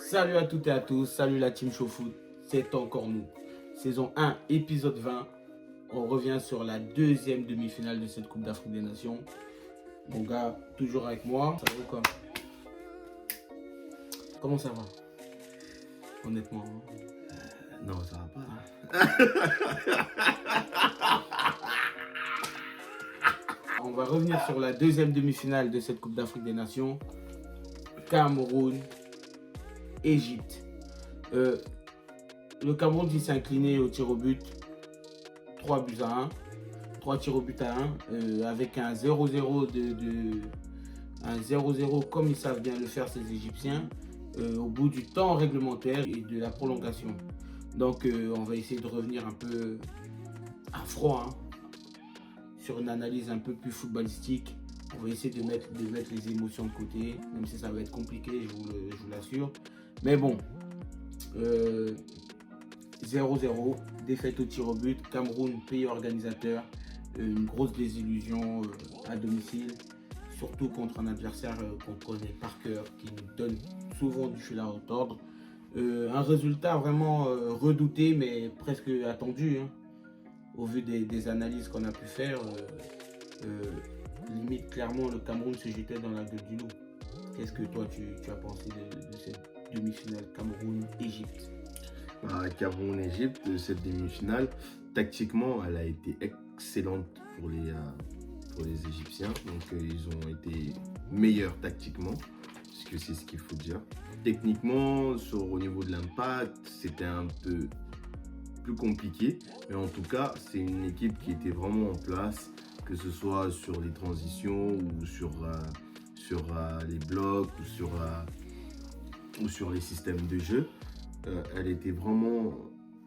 Salut à toutes et à tous, salut la team Show Foot, c'est encore nous. Saison 1, épisode 20. On revient sur la deuxième demi-finale de cette Coupe d'Afrique des Nations. Mon gars, toujours avec moi. Ça va ou quoi? Comment ça va? Honnêtement. Non, ça va pas. On va revenir sur la deuxième demi-finale de cette Coupe d'Afrique des Nations. Cameroun, Égypte. Le Cameroun qui s'est incliné au tir au but, 3 buts à 1. 3 tirs au but à 1, avec un 0-0 un 0-0 comme ils savent bien le faire ces Égyptiens, au bout du temps réglementaire et de la prolongation. Donc on va essayer de revenir un peu à froid, sur une analyse un peu plus footballistique. On va essayer de mettre les émotions de côté, même si ça va être compliqué, je vous l'assure. Mais bon, 0-0, défaite au tir au but, Cameroun, pays organisateur, une grosse désillusion à domicile, surtout contre un adversaire qu'on connaît par cœur, qui nous donne souvent du fil à retordre. Un résultat vraiment redouté, mais presque attendu, au vu des analyses qu'on a pu faire. Limite, clairement, le Cameroun se jetait dans la gueule du loup. Qu'est-ce que toi, tu as pensé de cette demi-finale Cameroun-Égypte? Cameroun-Égypte, cette demi-finale, tactiquement, elle a été excellente pour les Égyptiens. Donc, ils ont été meilleurs tactiquement, puisque c'est ce qu'il faut dire. Techniquement, au niveau de l'impact, c'était un peu plus compliqué. Mais en tout cas, c'est une équipe qui était vraiment en place, que ce soit sur les transitions ou sur les blocs ou sur les systèmes de jeu. Elle était vraiment,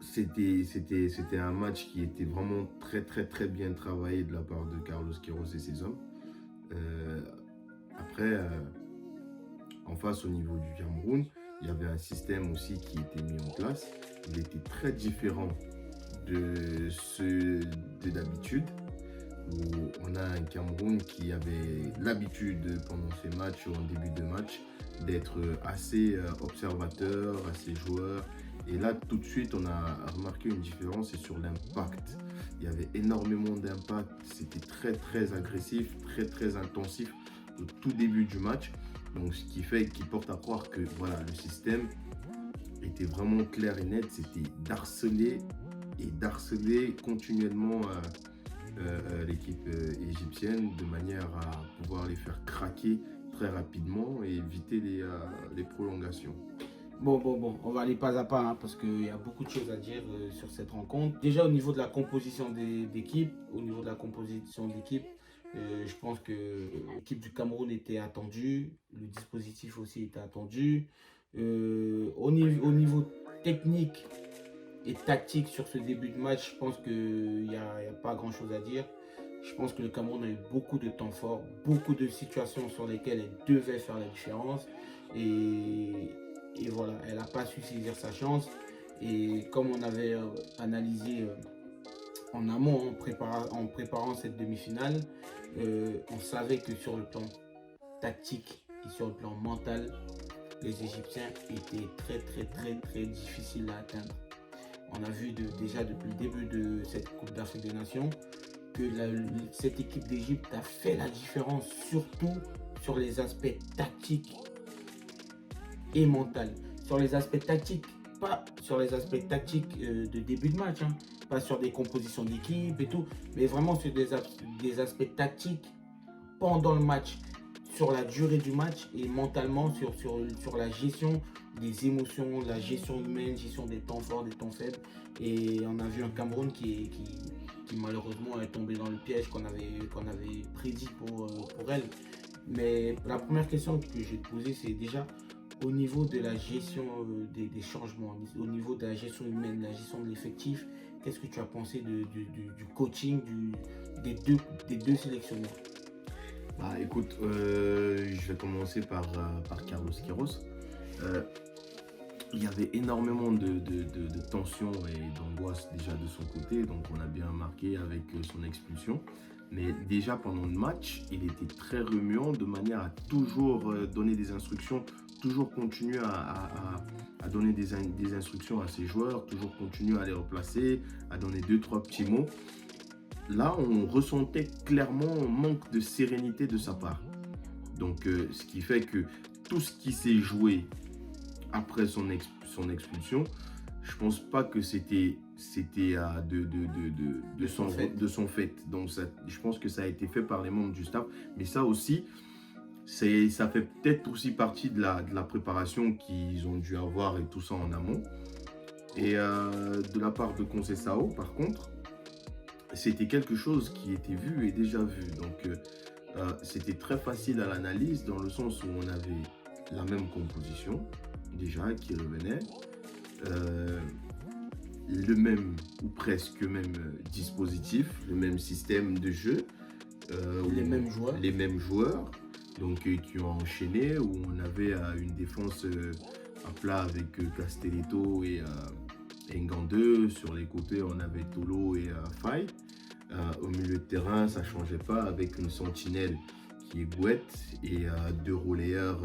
c'était un match qui était vraiment très bien travaillé de la part de Carlos Queiroz et ses hommes. Après, en face au niveau du Cameroun, il y avait un système aussi qui était mis en place. Il était très différent de ceux de d'habitude, où on a un Cameroun qui avait l'habitude pendant ces matchs ou en début de match d'être assez observateur, assez joueur. Et là, tout de suite, on a remarqué une différence, c'est sur l'impact. Il y avait énormément d'impact, c'était très agressif, très intensif au tout début du match. Donc, ce qui porte à croire que voilà, le système était vraiment clair et net, c'était d'harceler continuellement l'équipe égyptienne de manière à pouvoir les faire craquer très rapidement et éviter les prolongations. Bon, on va aller pas à pas, parce qu'il y a beaucoup de choses à dire sur cette rencontre. Déjà au niveau de la composition d'équipe, je pense que l'équipe du Cameroun était attendue, le dispositif aussi était attendu. Au niveau technique et tactique sur ce début de match, je pense qu'il n'y a pas grand chose à dire. Je pense que le Cameroun a eu beaucoup de temps fort, beaucoup de situations sur lesquelles elle devait faire la différence. Et voilà, elle n'a pas su saisir sa chance. Et comme on avait analysé en amont, en préparant cette demi-finale, on savait que sur le plan tactique et sur le plan mental, les Égyptiens étaient très difficiles à atteindre. On a vu déjà depuis le début de cette Coupe d'Afrique des Nations que cette équipe d'Égypte a fait la différence, surtout sur les aspects tactiques et mentaux. Sur les aspects tactiques, pas sur les aspects tactiques de début de match, pas sur des compositions d'équipe et tout, mais vraiment sur des aspects tactiques pendant le match, sur la durée du match et mentalement sur la gestion des émotions, la gestion humaine, gestion des temps forts, des temps faibles. Et on a vu un Cameroun qui malheureusement est tombé dans le piège qu'on avait prédit pour elle. Mais la première question que je vais te poser, c'est déjà au niveau de la gestion des changements, au niveau de la gestion humaine, la gestion de l'effectif. Qu'est-ce que tu as pensé du coaching des deux sélectionneurs? Écoute, je vais commencer par Carlos Queiroz. Il y avait énormément de tension et d'angoisse déjà de son côté, donc on a bien remarqué avec son expulsion. Mais déjà pendant le match, il était très remuant de manière à toujours donner des instructions toujours continuer à donner des instructions à ses joueurs, toujours continuer à les replacer, à donner 2-3 petits mots. Là, on ressentait clairement un manque de sérénité de sa part. Donc, ce qui fait que tout ce qui s'est joué après son expulsion, je pense pas que c'était de son fait. Donc, ça, je pense que ça a été fait par les membres du staff. Mais ça aussi, ça fait peut-être aussi partie de la préparation qu'ils ont dû avoir et tout ça en amont. Et de la part de Conceição, par contre, c'était quelque chose qui était vu et déjà vu. Donc, c'était très facile à l'analyse dans le sens où on avait la même composition, déjà, qui revenait, le même ou presque même dispositif, le même système de jeu, les mêmes joueurs donc, qui ont enchaîné, où on avait une défense à plat avec Castelletto et Ngandeux. Sur les côtés, on avait Tolo et Faye. Au milieu de terrain, ça ne changeait pas, avec une sentinelle qui est Gouette et deux relayeurs,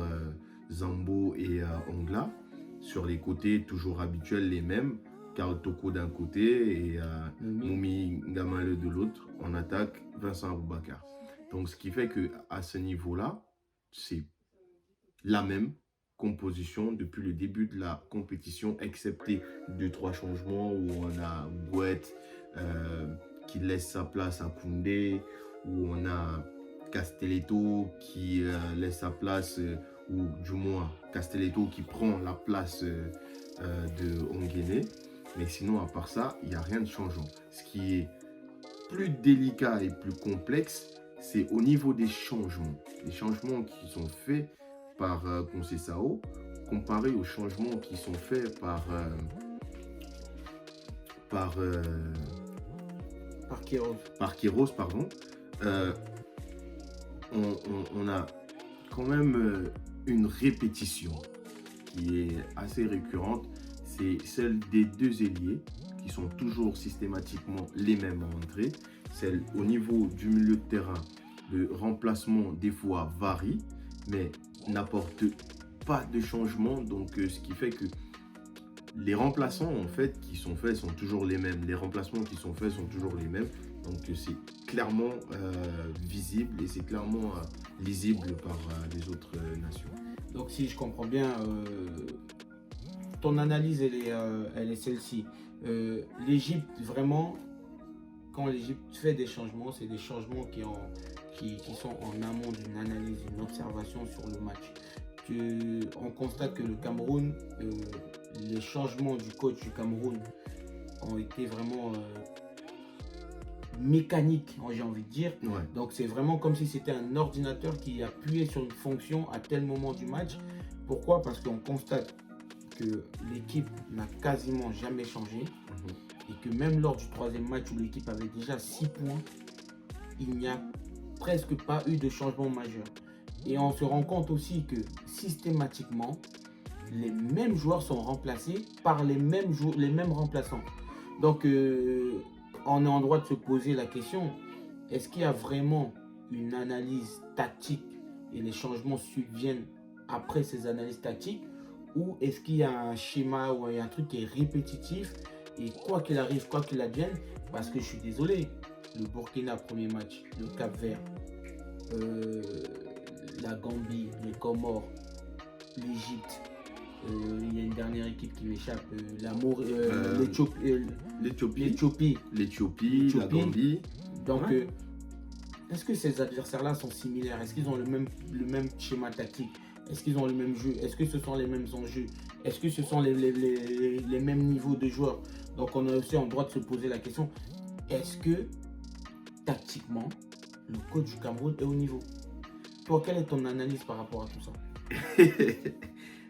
Zambo et Ongla. Sur les côtés, toujours habituels, les mêmes. Karl Toko d'un côté et Moumi Gamale de l'autre. En attaque, Vincent Aboubakar. Donc, ce qui fait qu'à ce niveau-là, c'est la même composition depuis le début de la compétition, excepté 2-3 changements où on a Gouette qui laisse sa place à Koundé, où on a Castelletto qui laisse sa place, ou du moins Castelletto qui prend la place de Onguéné. Mais sinon, à part ça, il n'y a rien de changeant. Ce qui est plus délicat et plus complexe, c'est au niveau des changements. Les changements qui sont faits par Conceição, comparé aux changements qui sont faits par Queiroz, pardon. On a quand même une répétition qui est assez récurrente. C'est celle des deux ailiers qui sont toujours systématiquement les mêmes à entrer. Celle au niveau du milieu de terrain, le remplacement des fois varie, mais n'apporte pas de changement. Donc, ce qui fait que les remplaçants en fait qui sont faits sont toujours les mêmes. Les remplacements qui sont faits sont toujours les mêmes. Donc, c'est clairement visible et c'est clairement lisible par les autres nations. Donc, si je comprends bien, ton analyse, elle est celle-ci. L'Égypte, vraiment, quand l'Égypte fait des changements, c'est des changements qui sont en amont d'une analyse, d'une observation sur le match. On constate que le Cameroun, les changements du coach du Cameroun ont été vraiment mécaniques, j'ai envie de dire. Ouais. Donc c'est vraiment comme si c'était un ordinateur qui appuyait sur une fonction à tel moment du match. Pourquoi? Parce qu'on constate que l'équipe n'a quasiment jamais changé et que même lors du troisième match où l'équipe avait déjà 6 points, il n'y a presque pas eu de changement majeur. Et on se rend compte aussi que systématiquement, les mêmes joueurs sont remplacés par les mêmes remplaçants. Donc, on est en droit de se poser la question, est-ce qu'il y a vraiment une analyse tactique et les changements subviennent après ces analyses tactiques, ou est-ce qu'il y a un schéma ou un truc qui est répétitif et quoi qu'il arrive, quoi qu'il advienne, parce que je suis désolé, le Burkina premier match, le Cap-Vert, la Gambie, les Comores, l'Égypte, il y a une dernière équipe qui m'échappe, l'Éthiopie, la Gambie. Donc, est-ce que ces adversaires-là sont similaires? Est-ce qu'ils ont le même schéma tactique? Est-ce qu'ils ont le même jeu? Est-ce que ce sont les mêmes enjeux? Est-ce que ce sont les mêmes niveaux de joueurs? Donc, on est aussi en droit de se poser la question, est-ce que, tactiquement, le coach du Cameroun est au niveau? Toi, quelle est ton analyse par rapport à tout ça?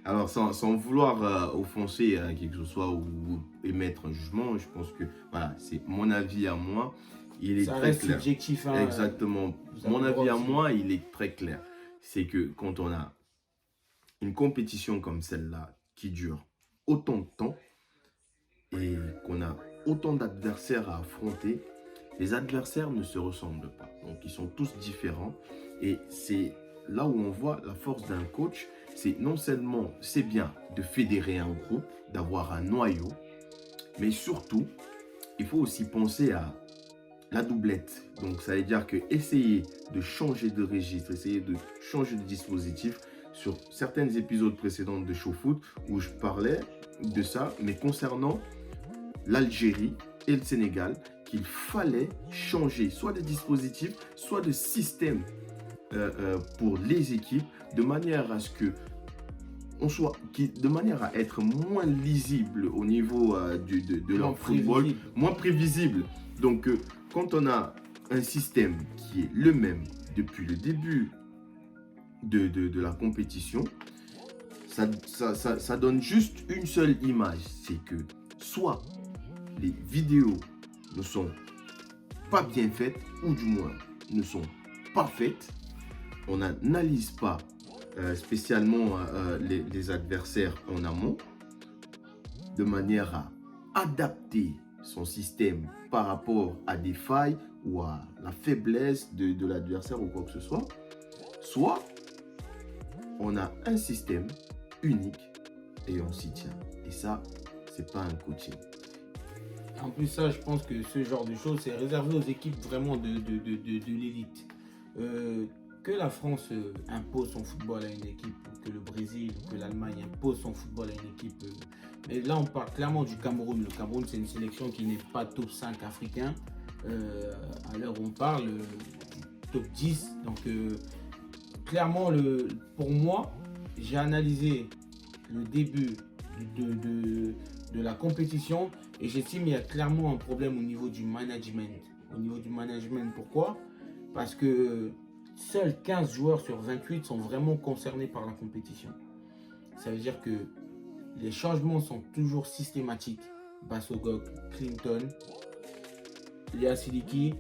Alors, sans vouloir offenser qui que ce soit ou émettre un jugement, je pense que voilà, c'est mon avis à moi. Il est ça très reste clair. subjectif. Exactement. Mon avis à moi, il est très clair. C'est que quand on a une compétition comme celle-là qui dure autant de temps et qu'on a autant d'adversaires à affronter, les adversaires ne se ressemblent pas. Donc, ils sont tous différents. Et c'est là où on voit la force d'un coach, c'est non seulement c'est bien de fédérer un groupe, d'avoir un noyau, mais surtout, il faut aussi penser à la doublette. Donc, ça veut dire que essayer de changer de registre, essayer de changer de dispositif sur certains épisodes précédents de Show Foot où je parlais de ça, mais concernant l'Algérie et le Sénégal, qu'il fallait changer soit de dispositif, soit de système pour les équipes, de manière à ce que de manière à être moins lisible au niveau de leur football, moins prévisible. Donc, quand on a un système qui est le même depuis le début de la compétition, ça donne juste une seule image. C'est que soit les vidéos ne sont pas bien faites, ou du moins ne sont pas faites. On n'analyse pas spécialement les adversaires en amont, de manière à adapter son système par rapport à des failles ou à la faiblesse de l'adversaire ou quoi que ce soit. Soit on a un système unique et on s'y tient. Et ça, c'est pas un coaching. En plus, ça, je pense que ce genre de choses, c'est réservé aux équipes vraiment de l'élite. Que la France impose son football à une équipe, que le Brésil, que l'Allemagne impose son football à une équipe. Mais là, on parle clairement du Cameroun. Le Cameroun, c'est une sélection qui n'est pas top 5 africain. À l'heure où on parle, top 10. Donc, clairement, pour moi, j'ai analysé le début de la compétition et j'estime qu'il y a clairement un problème au niveau du management. Au niveau du management, pourquoi? Parce que seuls 15 joueurs sur 28 sont vraiment concernés par la compétition. Ça veut dire que les changements sont toujours systématiques. Bassogog, Clinton, Léa Siliki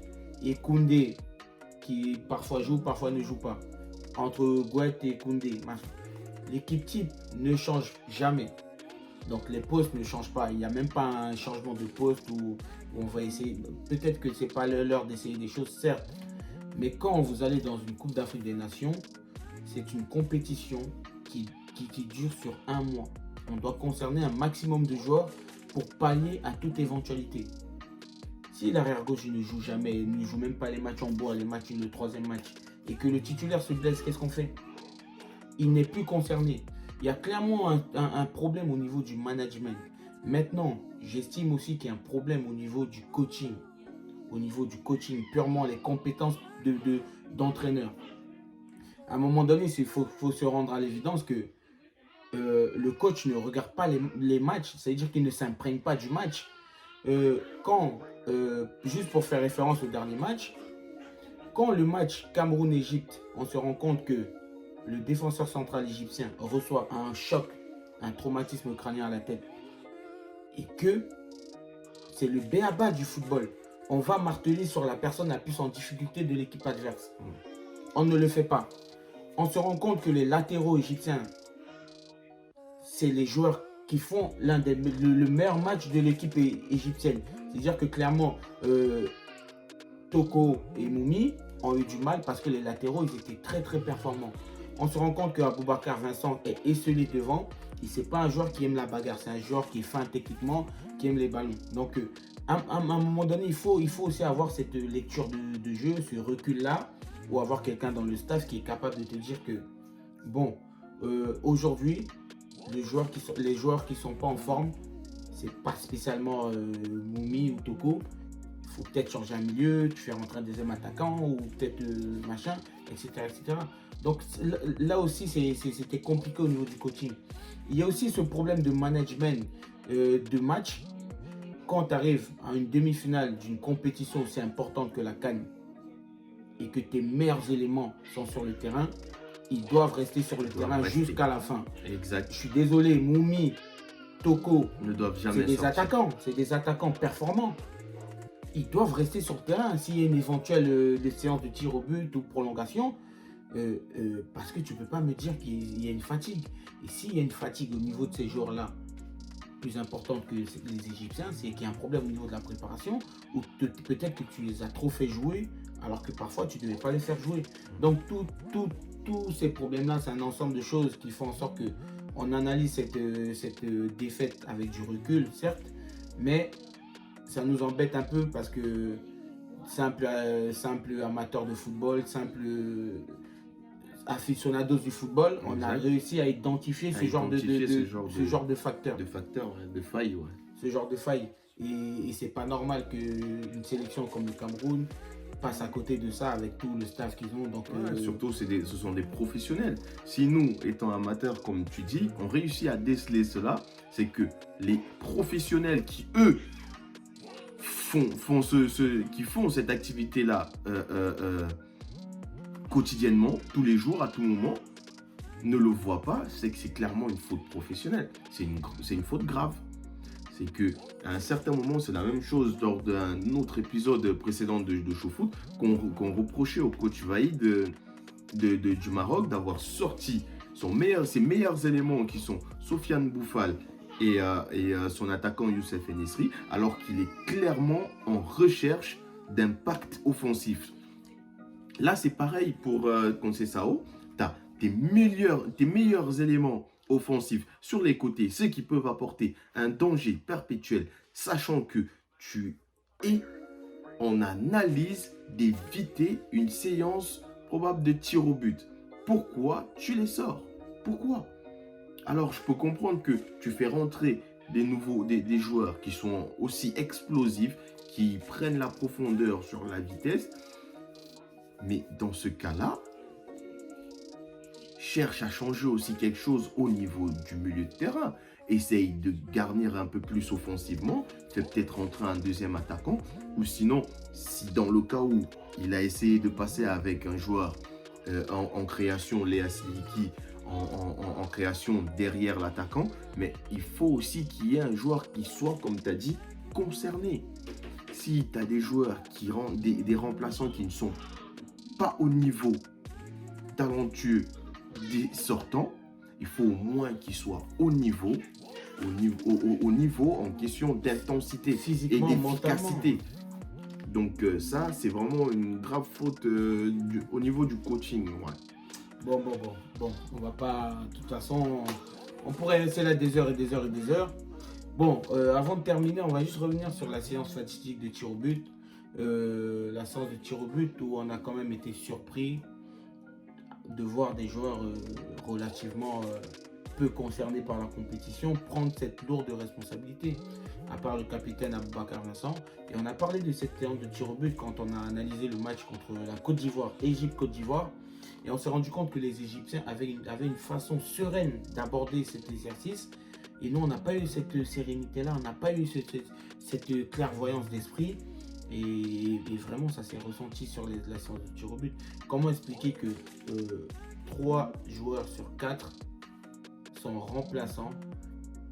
et Koundé, qui parfois joue, parfois ne joue pas. Entre Gouet et Koundé, l'équipe type ne change jamais. Donc les postes ne changent pas. Il n'y a même pas un changement de poste où on va essayer. Peut-être que ce n'est pas l'heure d'essayer des choses, certes. Mais quand vous allez dans une Coupe d'Afrique des Nations, c'est une compétition qui dure sur un mois. On doit concerner un maximum de joueurs pour pallier à toute éventualité. Si l'arrière-gauche ne joue jamais, il ne joue même pas les matchs en bois, les matchs, le troisième match, et que le titulaire se blesse, qu'est-ce qu'on fait? Il n'est plus concerné. Il y a clairement un problème au niveau du management. Maintenant, j'estime aussi qu'il y a un problème au niveau du coaching. Au niveau du coaching, purement les compétences d'entraîneur. À un moment donné, il faut se rendre à l'évidence que le coach ne regarde pas les matchs, c'est-à-dire qu'il ne s'imprègne pas du match. Juste pour faire référence au dernier match, quand le match Cameroun-Égypte, on se rend compte que le défenseur central égyptien reçoit un choc, un traumatisme crânien à la tête, et que c'est le b.a.-ba du football. On va marteler sur la personne la plus en difficulté de l'équipe adverse. On ne le fait pas. On se rend compte que les latéraux égyptiens, c'est les joueurs qui font le meilleur match de l'équipe égyptienne. C'est-à-dire que clairement, Toko et Moumi ont eu du mal parce que les latéraux, ils étaient très très performants. On se rend compte que Aboubacar Vincent est esselé devant. Ce n'est pas un joueur qui aime la bagarre, c'est un joueur qui est fin techniquement, qui aime les ballons. Donc, à un moment donné, il faut aussi avoir cette lecture de jeu, ce recul-là, ou avoir quelqu'un dans le staff qui est capable de te dire que, bon, aujourd'hui, les joueurs qui ne sont pas en forme, c'est pas spécialement Moumi ou Toko. Il faut peut-être changer un milieu, tu fais rentrer un deuxième attaquant ou peut-être machin, etc., etc. Donc là aussi, c'était compliqué au niveau du coaching. Il y a aussi ce problème de management de match. Quand tu arrives à une demi-finale d'une compétition aussi importante que la CAN et que tes meilleurs éléments sont sur le terrain, ils doivent rester sur le terrain jusqu'à la fin. Exact. Je suis désolé, Moumi, Toko, ne doivent jamais sortir. C'est des attaquants performants. Ils doivent rester sur le terrain s'il y a une éventuelle séance de tir au but ou prolongation. Parce que tu ne peux pas me dire qu'il y a une fatigue. Et s'il y a une fatigue au niveau de ces joueurs-là, plus importante que les Égyptiens, c'est qu'il y a un problème au niveau de la préparation ou peut-être que tu les as trop fait jouer alors que parfois tu ne devais pas les faire jouer. Donc tous ces problèmes-là, c'est un ensemble de choses qui font en sorte que on analyse cette défaite avec du recul, certes, mais ça nous embête un peu parce que simple amateur de football, simple aficionados du football, on a Exact. réussi à identifier ce genre de facteurs, De facteurs, ouais, de failles, ouais. ce genre de failles. Et c'est pas normal qu'une sélection comme le Cameroun passe à côté de ça avec tout le staff qu'ils ont. Donc, Ouais, surtout, ce sont des professionnels. Si nous, étant amateurs, comme tu dis, on réussit à déceler cela, c'est que les professionnels qui, eux, qui font cette activité-là quotidiennement, tous les jours, à tout moment, ne le voient pas, c'est que c'est clairement une faute professionnelle. C'est une faute grave. C'est que à un certain moment, c'est la même chose lors d'un autre épisode précédent de ShowFoot qu'on reprochait au coach Vaïd du Maroc d'avoir sorti ses meilleurs éléments qui sont Sofiane Bouffal et son attaquant Youssef Enesri, alors qu'il est clairement en recherche d'impact offensif. Là, c'est pareil pour Conceição. Tu as tes meilleurs éléments offensifs sur les côtés, ceux qui peuvent apporter un danger perpétuel, sachant que tu es en analyse d'éviter une séance probable de tir au but. Pourquoi tu les sors? Pourquoi? Alors, je peux comprendre que tu fais rentrer des joueurs qui sont aussi explosifs, qui prennent la profondeur sur la vitesse. Mais dans ce cas-là, cherche à changer aussi quelque chose au niveau du milieu de terrain. Essaye de garnir un peu plus offensivement, fais peut-être rentrer un deuxième attaquant. Ou sinon, si dans le cas où il a essayé de passer avec un joueur en création, Léa Siliki, en création derrière l'attaquant, mais il faut aussi qu'il y ait un joueur qui soit, comme tu as dit, concerné. Si tu as des joueurs des remplaçants qui ne sont pas au niveau talentueux des sortants, il faut au moins qu'ils soient au niveau en question d'intensité et d'efficacité. Donc ça, c'est vraiment une grave faute au niveau du coaching. Ouais. Bon, on va pas... De toute façon, on pourrait rester là des heures et des heures et des heures. Bon, avant de terminer, on va juste revenir sur la séance fatidique de tir au but. La séance de tir au but où on a quand même été surpris de voir des joueurs relativement peu concernés par la compétition prendre cette lourde responsabilité, à part le capitaine Aboubacar Vincent. Et on a parlé de cette séance de tir au but quand on a analysé le match contre la Côte d'Ivoire, Égypte-Côte d'Ivoire, et on s'est rendu compte que les Égyptiens avaient une façon sereine d'aborder cet exercice, et nous on n'a pas eu cette sérénité-là, on n'a pas eu cette clairvoyance d'esprit. Et vraiment, ça s'est ressenti sur la séance de tir au but. Comment expliquer que 3 joueurs sur 4 sont remplaçants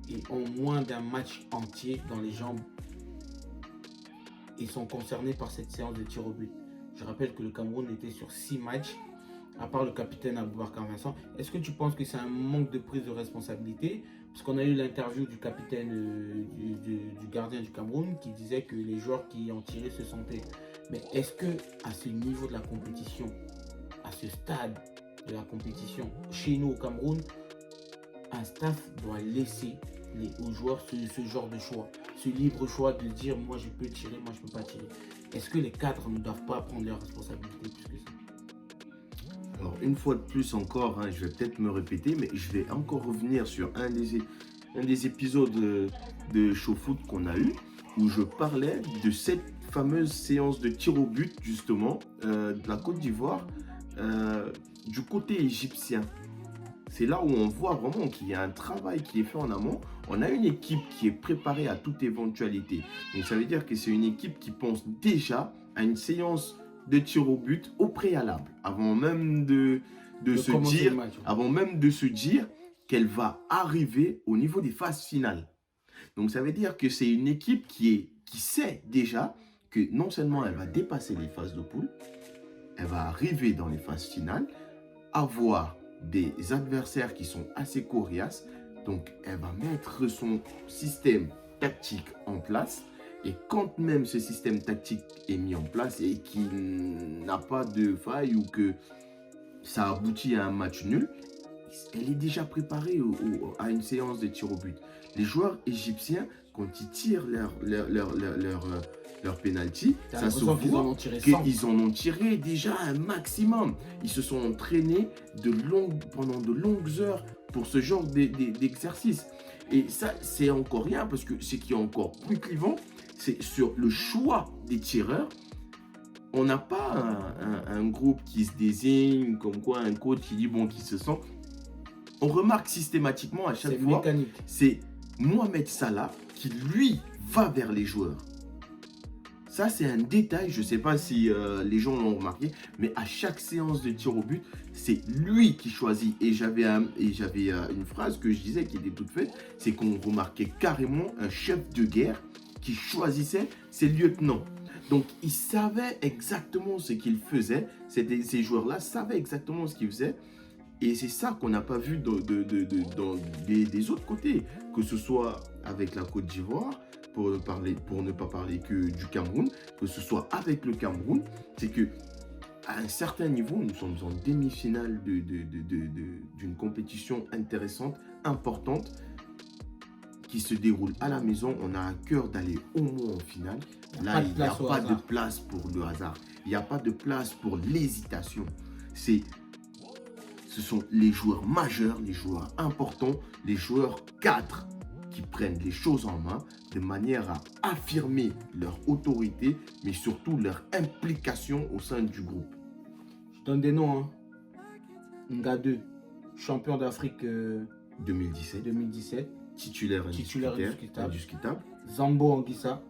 et ont moins d'un match entier dans les jambes et sont concernés par cette séance de tir au but? Je rappelle que le Cameroun était sur 6 matchs, à part le capitaine Aboubacar Vincent. Est-ce que tu penses que c'est un manque de prise de responsabilité? Parce qu'on a eu l'interview du capitaine du gardien du Cameroun qui disait que les joueurs qui ont tiré se sentaient. Mais est-ce que à ce niveau de la compétition, à ce stade de la compétition, chez nous au Cameroun, un staff doit laisser aux joueurs ce genre de choix, ce libre choix de dire moi je peux tirer, moi je peux pas tirer? Est-ce que les cadres ne doivent pas prendre leurs responsabilités plus que ça? Alors, une fois de plus encore, je vais peut-être me répéter, mais je vais encore revenir sur un des épisodes de ShowFoot qu'on a eu, où je parlais de cette fameuse séance de tir au but, justement, de la Côte d'Ivoire, du côté égyptien. C'est là où on voit vraiment qu'il y a un travail qui est fait en amont. On a une équipe qui est préparée à toute éventualité. Donc, ça veut dire que c'est une équipe qui pense déjà à une séance de tir au but au préalable, avant même de se dire qu'elle va arriver au niveau des phases finales. Donc ça veut dire que c'est une équipe qui sait déjà que non seulement elle va dépasser les phases de poule, elle va arriver dans les phases finales, avoir des adversaires qui sont assez coriaces, donc elle va mettre son système tactique en place. Et quand même ce système tactique est mis en place et qu'il n'a pas de faille ou que ça aboutit à un match nul, elle est déjà préparée à une séance de tir au but. Les joueurs égyptiens, quand ils tirent leur penalty, ça se qu'ils en voit ont tiré 100. qu'ils en ont tiré déjà un maximum. Ils se sont entraînés pendant de longues heures pour ce genre d'exercice. Et ça, c'est encore rien, parce que ce qui est encore plus clivant, c'est sur le choix des tireurs. On n'a pas un groupe qui se désigne, comme quoi un coach qui dit bon, qui se sent. On remarque systématiquement à chaque fois, c'est Mohamed Salah qui, lui, va vers les joueurs. Ça, c'est un détail, je ne sais pas si les gens l'ont remarqué, mais à chaque séance de tir au but, c'est lui qui choisit. Et j'avais une phrase que je disais qui était toute faite, c'est qu'on remarquait carrément un chef de guerre qui choisissait ses lieutenants. Donc, ils savaient exactement ce qu'ils faisaient. Ces joueurs-là savaient exactement ce qu'ils faisaient. Et c'est ça qu'on n'a pas vu dans des autres côtés, que ce soit avec la Côte d'Ivoire, pour ne pas parler que du Cameroun, que ce soit avec le Cameroun, c'est que à un certain niveau, nous sommes en demi-finale d'une compétition intéressante, importante, qui se déroule à la maison. On a à cœur d'aller au moins en finale. Là, il n'y a pas de place pour le hasard. Il n'y a pas de place pour l'hésitation. Ce sont les joueurs majeurs, les joueurs importants, les joueurs cadres qui prennent les choses en main de manière à affirmer leur autorité, mais surtout leur implication au sein du groupe. Je donne des noms. Hein. Nga 2, champion d'Afrique 2017. Titulaire indiscutable. Zambo Anguissa,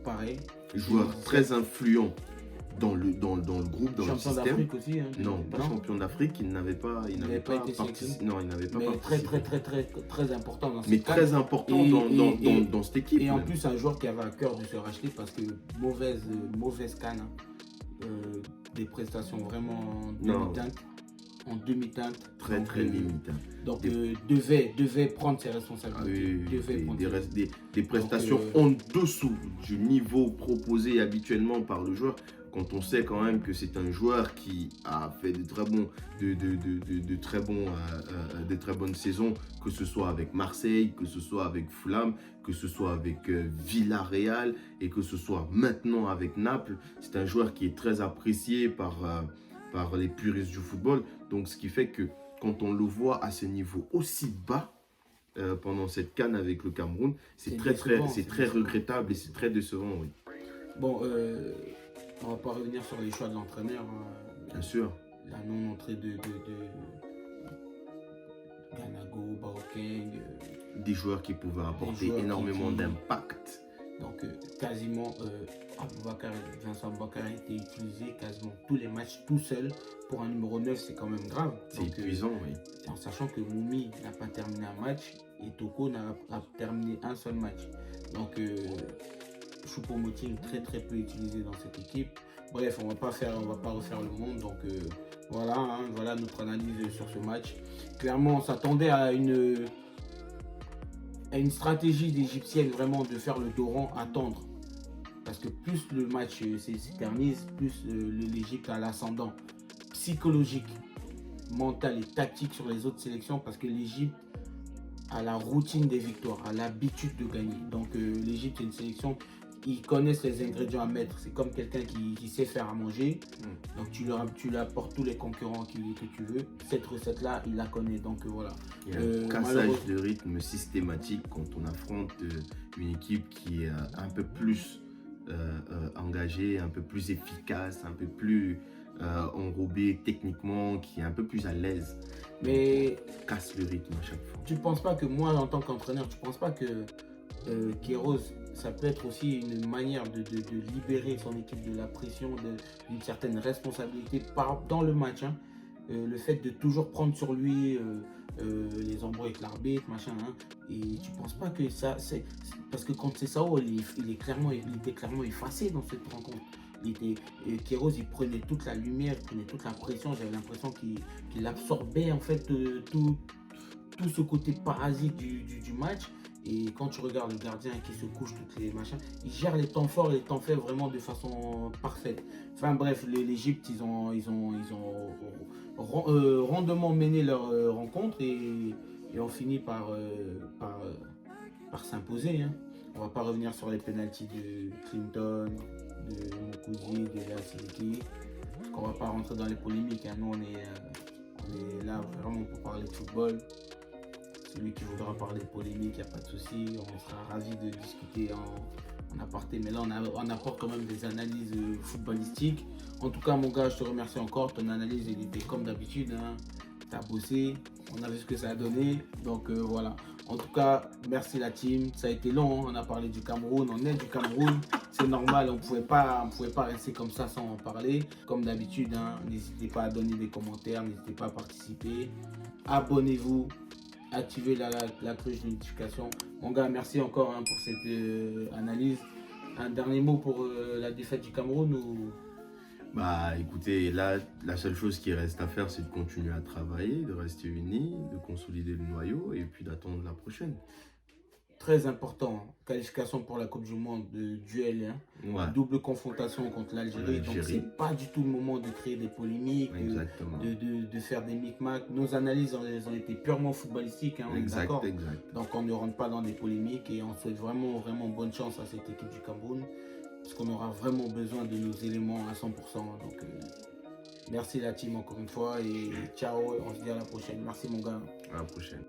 pareil. Joueur très influent dans le groupe, dans le système. Champion d'Afrique aussi. Hein, non, pas champion d'Afrique, il n'avait pas participé. Non, il n'avait pas participé. Très important dans cette très important dans cette équipe. Et en plus, un joueur qui avait à cœur de se racheter parce que mauvaise canne. Des prestations vraiment en demi-teinte. Très limitante. Donc, devait prendre ses responsabilités. Des prestations en dessous du niveau proposé habituellement par le joueur. Quand on sait quand même que c'est un joueur qui a fait de très bonnes saisons, que ce soit avec Marseille, que ce soit avec Fulham, que ce soit avec Villarreal et que ce soit maintenant avec Naples. C'est un joueur qui est très apprécié par les puristes du football. Donc ce qui fait que quand on le voit à ce niveau aussi bas pendant cette CAN avec le Cameroun, c'est très regrettable et c'est très décevant. Oui. Bon, on va pas revenir sur les choix de l'entraîneur. Bien sûr. La non-entrée de Ganago, Baokeng. Des joueurs qui pouvaient apporter énormément d'impact. Donc quasiment Vincent Aboubakar a été utilisé quasiment tous les matchs tout seul. Pour un numéro 9, c'est quand même grave. C'est épuisant, oui. En sachant que Moumi n'a pas terminé un match et Toko n'a terminé un seul match. Donc Choupo-Moting très peu utilisé dans cette équipe. Bref, on va pas refaire le monde. Donc voilà notre analyse sur ce match. Clairement, on s'attendait à une stratégie d'Égyptienne vraiment de faire le dos rond, attendre. Parce que plus le match s'éternise, plus l'Égypte a l'ascendant psychologique, mental et tactique sur les autres sélections. Parce que l'Égypte a la routine des victoires, a l'habitude de gagner. Donc l'Égypte est une sélection, ils connaissent les ingrédients à mettre. C'est comme quelqu'un qui sait faire à manger. Donc tu lui apportes tous les concurrents que tu veux. Cette recette-là, il la connaît. Donc voilà. Il y a un cassage de rythme systématique quand on affronte une équipe qui est un peu plus engagée, un peu plus efficace, un peu plus enrobée techniquement, qui est un peu plus à l'aise. Mais casse le rythme à chaque fois. Tu ne penses pas que moi, en tant qu'entraîneur, tu ne penses pas que Queiroz, ça peut être aussi une manière de libérer son équipe de la pression, d'une certaine responsabilité dans le match, hein. Le fait de toujours prendre sur lui les embrouilles avec l'arbitre, machin, hein. Et tu penses pas que ça, c'est parce que quand c'est Sao, il était clairement effacé dans cette rencontre. Queiroz, il prenait toute la lumière, il prenait toute la pression. J'avais l'impression qu'il absorbait en fait tout ce côté parasite du match. Et quand tu regardes le gardien qui se couche toutes les machins, il gère les temps forts et les temps faibles vraiment de façon parfaite. Enfin bref, l'Égypte, ils ont rondement mené leur rencontre et ont fini par s'imposer. Hein. On va pas revenir sur les pénaltys de Clinton, de Mokouzi, de Léa Siliki. Parce qu'on va pas rentrer dans les polémiques. Hein. Nous, on est là vraiment pour parler de football. Celui qui voudra parler de polémique, il n'y a pas de souci. On sera ravis de discuter en aparté. Mais là, on apporte quand même des analyses footballistiques. En tout cas, mon gars, je te remercie encore. Ton analyse, elle était comme d'habitude. Hein. Tu as bossé. On a vu ce que ça a donné. Donc voilà. En tout cas, merci la team. Ça a été long. Hein. On a parlé du Cameroun. On est du Cameroun. C'est normal. On ne pouvait pas rester comme ça sans en parler. Comme d'habitude, hein. N'hésitez pas à donner des commentaires. N'hésitez pas à participer. Abonnez-vous. Activez la cloche de notification. Mon gars, merci encore hein, pour cette analyse. Un dernier mot pour la défaite du Cameroun ou... Bah écoutez, là, la seule chose qui reste à faire, c'est de continuer à travailler, de rester unis, de consolider le noyau et puis d'attendre la prochaine. Très important, qualification pour la Coupe du Monde de duel, hein. Ouais, Double confrontation contre l'Algérie. Donc c'est pas du tout le moment de créer des polémiques, exactement. de faire des micmacs. Nos analyses elles ont été purement footballistiques, hein, on est d'accord. Exact. Donc on ne rentre pas dans des polémiques et on souhaite vraiment bonne chance à cette équipe du Cameroun. Parce qu'on aura vraiment besoin de nos éléments à 100%. Donc merci la team encore une fois et ciao, on se dit à la prochaine. Merci mon gars. À la prochaine.